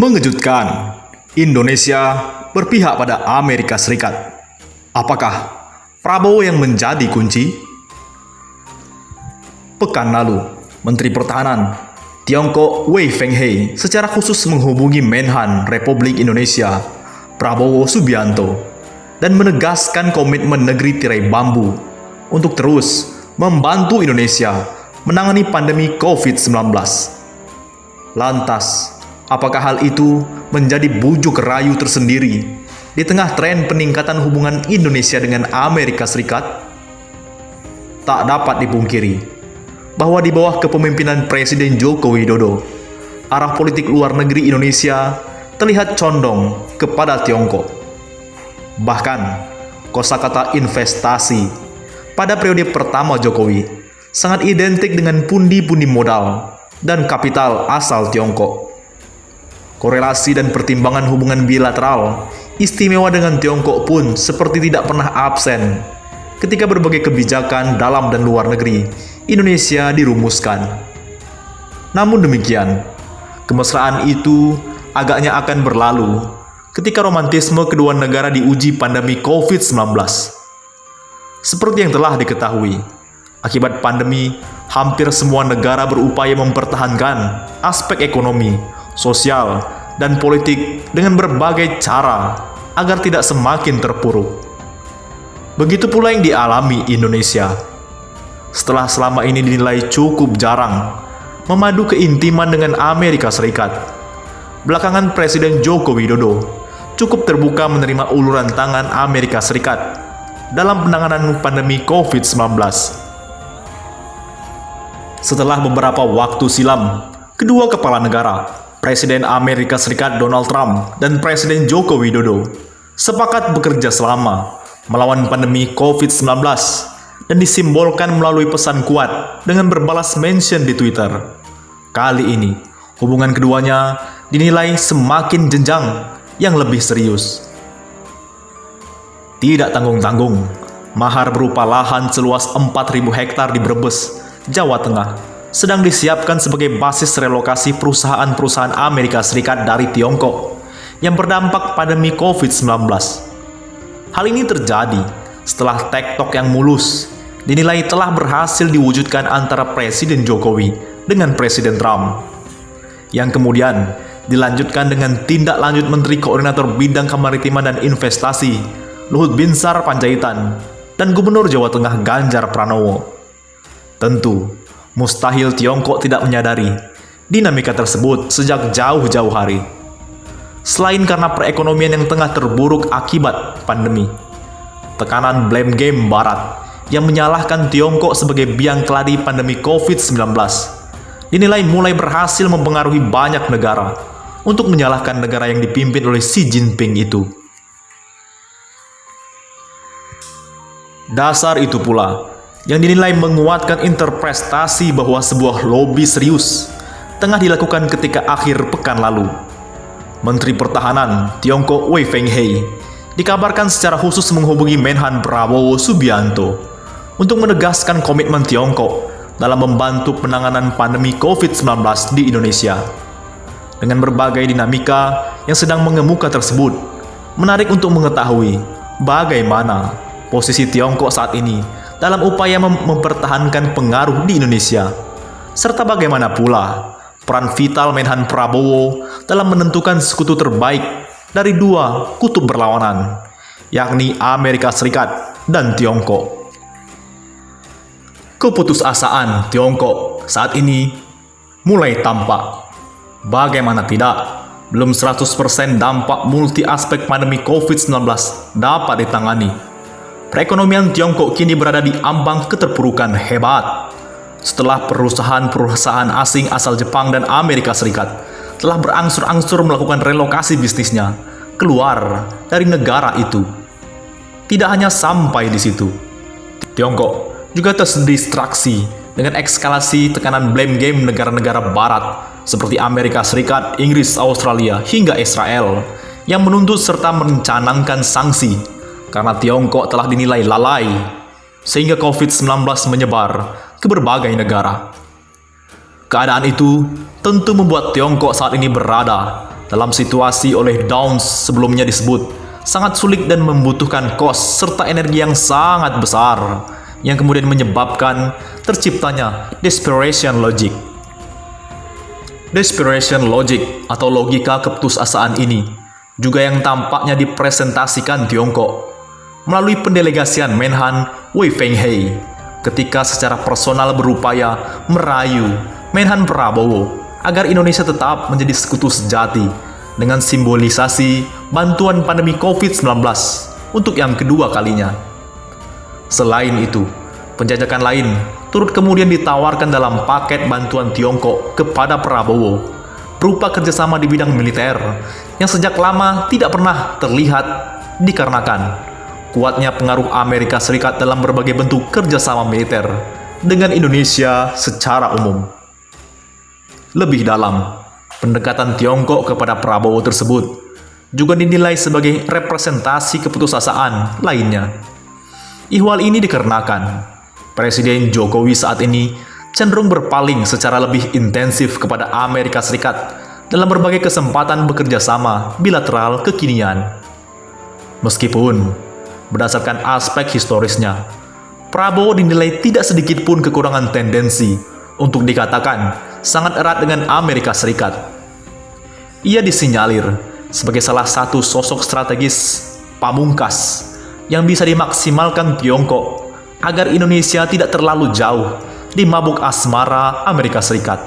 Mengejutkan, Indonesia berpihak pada Amerika Serikat. Apakah Prabowo yang menjadi kunci? Pekan lalu, Menteri Pertahanan Tiongkok Wei Fenghe secara khusus menghubungi Menhan Republik Indonesia, Prabowo Subianto, dan menegaskan komitmen negeri tirai bambu untuk terus membantu Indonesia menangani pandemi COVID-19. Lantas, apakah hal itu menjadi bujuk rayu tersendiri di tengah tren peningkatan hubungan Indonesia dengan Amerika Serikat? Tak dapat dipungkiri bahwa di bawah kepemimpinan Presiden Joko Widodo, arah politik luar negeri Indonesia terlihat condong kepada Tiongkok. Bahkan, kosakata investasi pada periode pertama Jokowi sangat identik dengan pundi-pundi modal dan kapital asal Tiongkok. Korelasi dan pertimbangan hubungan bilateral istimewa dengan Tiongkok pun seperti tidak pernah absen ketika berbagai kebijakan dalam dan luar negeri Indonesia dirumuskan. Namun demikian, kemesraan itu agaknya akan berlalu ketika romantisme kedua negara diuji pandemi COVID-19. Seperti yang telah diketahui, akibat pandemi, hampir semua negara berupaya mempertahankan aspek ekonomi, sosial, dan politik dengan berbagai cara agar tidak semakin terpuruk. Begitu pula yang dialami Indonesia. Setelah selama ini dinilai cukup jarang memadu keintiman dengan Amerika Serikat, belakangan Presiden Joko Widodo cukup terbuka menerima uluran tangan Amerika Serikat dalam penanganan pandemi COVID-19. Setelah beberapa waktu silam, kedua kepala negara, Presiden Amerika Serikat Donald Trump dan Presiden Joko Widodo, sepakat bekerja selama melawan pandemi COVID-19 dan disimbolkan melalui pesan kuat dengan berbalas mention di Twitter. Kali ini, hubungan keduanya dinilai semakin jenjang yang lebih serius. Tidak tanggung-tanggung, mahar berupa lahan seluas 4.000 hektar di Brebes, Jawa Tengah, sedang disiapkan sebagai basis relokasi perusahaan-perusahaan Amerika Serikat dari Tiongkok yang berdampak pandemi COVID-19. Hal ini terjadi setelah tektok yang mulus dinilai telah berhasil diwujudkan antara Presiden Jokowi dengan Presiden Trump, yang kemudian dilanjutkan dengan tindak lanjut Menteri Koordinator Bidang Kemaritiman dan Investasi Luhut Binsar Panjaitan dan Gubernur Jawa Tengah Ganjar Pranowo. Tentu, mustahil Tiongkok tidak menyadari dinamika tersebut sejak jauh-jauh hari. Selain karena perekonomian yang tengah terburuk akibat pandemi, tekanan blame game Barat yang menyalahkan Tiongkok sebagai biang keladi pandemi COVID-19 dinilai mulai berhasil mempengaruhi banyak negara untuk menyalahkan negara yang dipimpin oleh Xi Jinping itu. Dasar itu pula yang dinilai menguatkan interpretasi bahwa sebuah lobi serius tengah dilakukan ketika akhir pekan lalu. Menteri Pertahanan Tiongkok Wei Fenghe dikabarkan secara khusus menghubungi Menhan Prabowo Subianto untuk menegaskan komitmen Tiongkok dalam membantu penanganan pandemi COVID-19 di Indonesia. Dengan berbagai dinamika yang sedang mengemuka tersebut, menarik untuk mengetahui bagaimana posisi Tiongkok saat ini dalam upaya mempertahankan pengaruh di Indonesia, serta bagaimana pula peran vital Menhan Prabowo dalam menentukan sekutu terbaik dari dua kutub berlawanan, yakni Amerika Serikat dan Tiongkok. Keputusasaan Tiongkok saat ini mulai tampak. Bagaimana tidak, belum 100% dampak multi aspek pandemi COVID-19 dapat ditangani. Perekonomian Tiongkok kini berada di ambang keterpurukan hebat setelah perusahaan-perusahaan asing asal Jepang dan Amerika Serikat telah berangsur-angsur melakukan relokasi bisnisnya keluar dari negara itu. Tidak hanya sampai di situ, Tiongkok juga terdistraksi dengan eskalasi tekanan blame game negara-negara barat seperti Amerika Serikat, Inggris, Australia, hingga Israel yang menuntut serta merencanakan sanksi karena Tiongkok telah dinilai lalai sehingga COVID-19 menyebar ke berbagai negara. Keadaan itu tentu membuat Tiongkok saat ini berada dalam situasi oleh Downs sebelumnya disebut sangat sulit dan membutuhkan kos serta energi yang sangat besar, yang kemudian menyebabkan terciptanya desperation logic. Desperation logic atau logika keputusasaan ini juga yang tampaknya dipresentasikan Tiongkok melalui pendelegasian Menhan Wei Fenghe ketika secara personal berupaya merayu Menhan Prabowo agar Indonesia tetap menjadi sekutu sejati dengan simbolisasi bantuan pandemi COVID-19 untuk yang kedua kalinya. Selain itu, penjajakan lain turut kemudian ditawarkan dalam paket bantuan Tiongkok kepada Prabowo berupa kerjasama di bidang militer yang sejak lama tidak pernah terlihat dikarenakan kuatnya pengaruh Amerika Serikat dalam berbagai bentuk kerjasama militer dengan Indonesia secara umum. Lebih dalam, pendekatan Tiongkok kepada Prabowo tersebut juga dinilai sebagai representasi keputusasaan lainnya. Ihwal ini dikarenakan Presiden Jokowi saat ini cenderung berpaling secara lebih intensif kepada Amerika Serikat dalam berbagai kesempatan bekerja sama bilateral kekinian. Meskipun berdasarkan aspek historisnya, Prabowo dinilai tidak sedikit pun kekurangan tendensi untuk dikatakan sangat erat dengan Amerika Serikat. Ia disinyalir sebagai salah satu sosok strategis pamungkas yang bisa dimaksimalkan Tiongkok agar Indonesia tidak terlalu jauh di mabuk asmara Amerika Serikat.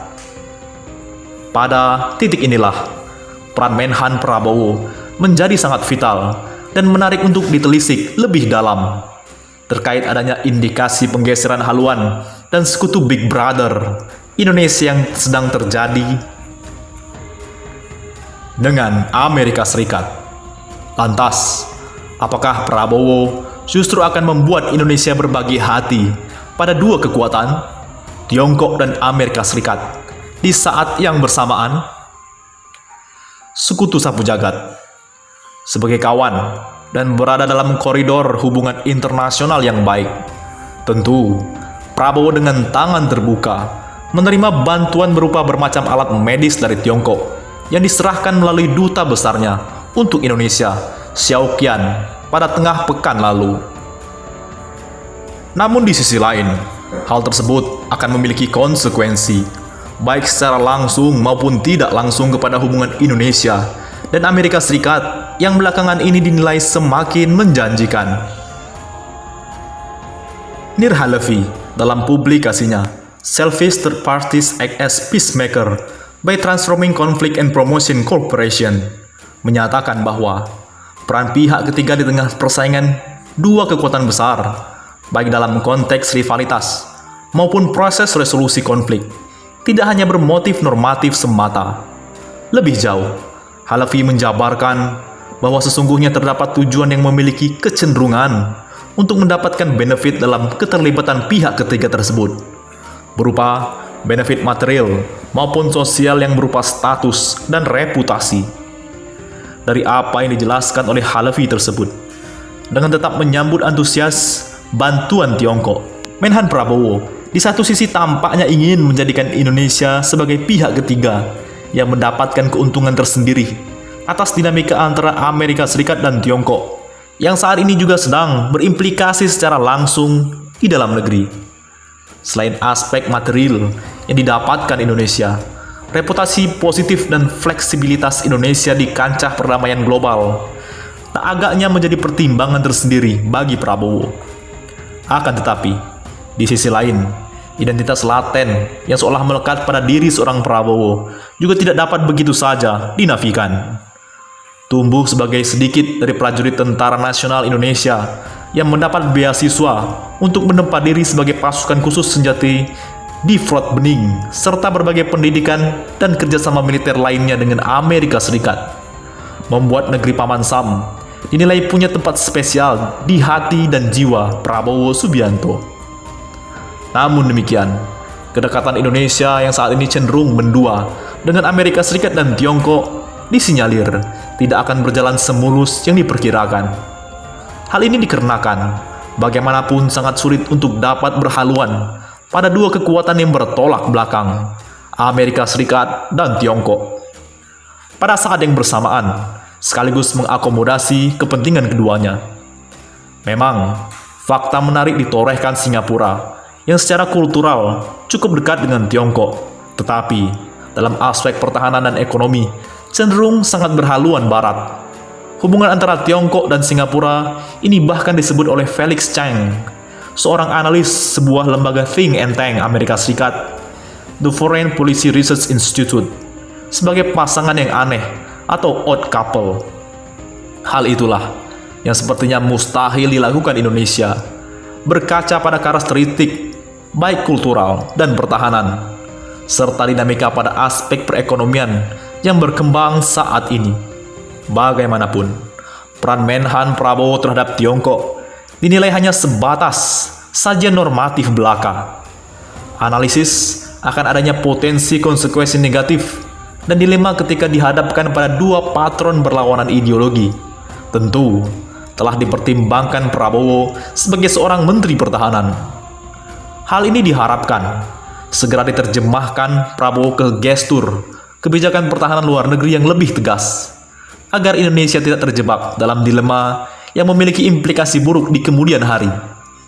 Pada titik inilah, peran Menhan Prabowo menjadi sangat vital dan menarik untuk ditelisik lebih dalam terkait adanya indikasi penggeseran haluan dan sekutu Big Brother Indonesia yang sedang terjadi dengan Amerika Serikat. Lantas, apakah Prabowo justru akan membuat Indonesia berbagi hati pada dua kekuatan, Tiongkok dan Amerika Serikat, di saat yang bersamaan? Sekutu sapu jagat sebagai kawan dan berada dalam koridor hubungan internasional yang baik, tentu Prabowo dengan tangan terbuka menerima bantuan berupa bermacam alat medis dari Tiongkok yang diserahkan melalui duta besarnya untuk Indonesia, Xiao Qian, pada tengah pekan lalu. Namun di sisi lain, hal tersebut akan memiliki konsekuensi, baik secara langsung maupun tidak langsung kepada hubungan Indonesia dan Amerika Serikat yang belakangan ini dinilai semakin menjanjikan. Nir Halevi dalam publikasinya Selfish Third Parties Act as Peacemaker by Transforming Conflict and Promotion Corporation menyatakan bahwa peran pihak ketiga di tengah persaingan dua kekuatan besar, baik dalam konteks rivalitas maupun proses resolusi konflik, tidak hanya bermotif normatif semata. Lebih jauh, Halevi menjabarkan bahwa sesungguhnya terdapat tujuan yang memiliki kecenderungan untuk mendapatkan benefit dalam keterlibatan pihak ketiga tersebut, berupa benefit material maupun sosial yang berupa status dan reputasi. Dari apa yang dijelaskan oleh Halevi tersebut, dengan tetap menyambut antusias bantuan Tiongkok, Menhan Prabowo di satu sisi tampaknya ingin menjadikan Indonesia sebagai pihak ketiga yang mendapatkan keuntungan tersendiri atas dinamika antara Amerika Serikat dan Tiongkok yang saat ini juga sedang berimplikasi secara langsung di dalam negeri. Selain aspek material yang didapatkan Indonesia, reputasi positif dan fleksibilitas Indonesia di kancah perdamaian global tak agaknya menjadi pertimbangan tersendiri bagi Prabowo. Akan tetapi, di sisi lain, identitas laten yang seolah melekat pada diri seorang Prabowo juga tidak dapat begitu saja dinafikan. Tumbuh sebagai sedikit dari prajurit Tentara Nasional Indonesia yang mendapat beasiswa untuk menempa diri sebagai pasukan khusus senjata di Fort Benning, serta berbagai pendidikan dan kerjasama militer lainnya dengan Amerika Serikat, membuat negeri Paman Sam dinilai punya tempat spesial di hati dan jiwa Prabowo Subianto. Namun demikian, kedekatan Indonesia yang saat ini cenderung mendua dengan Amerika Serikat dan Tiongkok disinyalir tidak akan berjalan semulus yang diperkirakan. Hal ini dikarenakan bagaimanapun sangat sulit untuk dapat berhaluan pada dua kekuatan yang bertolak belakang, Amerika Serikat dan Tiongkok. pada saat yang bersamaan, sekaligus mengakomodasi kepentingan keduanya. Memang, fakta menarik ditorehkan Singapura yang secara kultural cukup dekat dengan Tiongkok, tetapi dalam aspek pertahanan dan ekonomi cenderung sangat berhaluan barat. Hubungan antara Tiongkok dan Singapura ini bahkan disebut oleh Felix Chang, seorang analis sebuah lembaga think and tank Amerika Serikat, The Foreign Policy Research Institute, sebagai pasangan yang aneh atau odd couple. Hal itulah yang sepertinya mustahil dilakukan Indonesia, berkaca pada karakteristik baik kultural dan pertahanan, serta dinamika pada aspek perekonomian yang berkembang saat ini. Bagaimanapun, peran Menhan Prabowo terhadap Tiongkok dinilai hanya sebatas saja normatif belaka. Analisis akan adanya potensi konsekuensi negatif dan dilema ketika dihadapkan pada dua patron berlawanan ideologi tentu telah dipertimbangkan Prabowo sebagai seorang Menteri Pertahanan. Hal ini diharapkan segera diterjemahkan Prabowo ke gestur kebijakan pertahanan luar negeri yang lebih tegas, agar Indonesia tidak terjebak dalam dilema yang memiliki implikasi buruk di kemudian hari.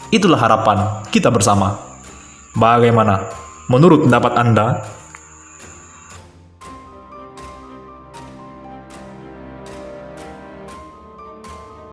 Itulah harapan kita bersama. Bagaimana menurut pendapat Anda?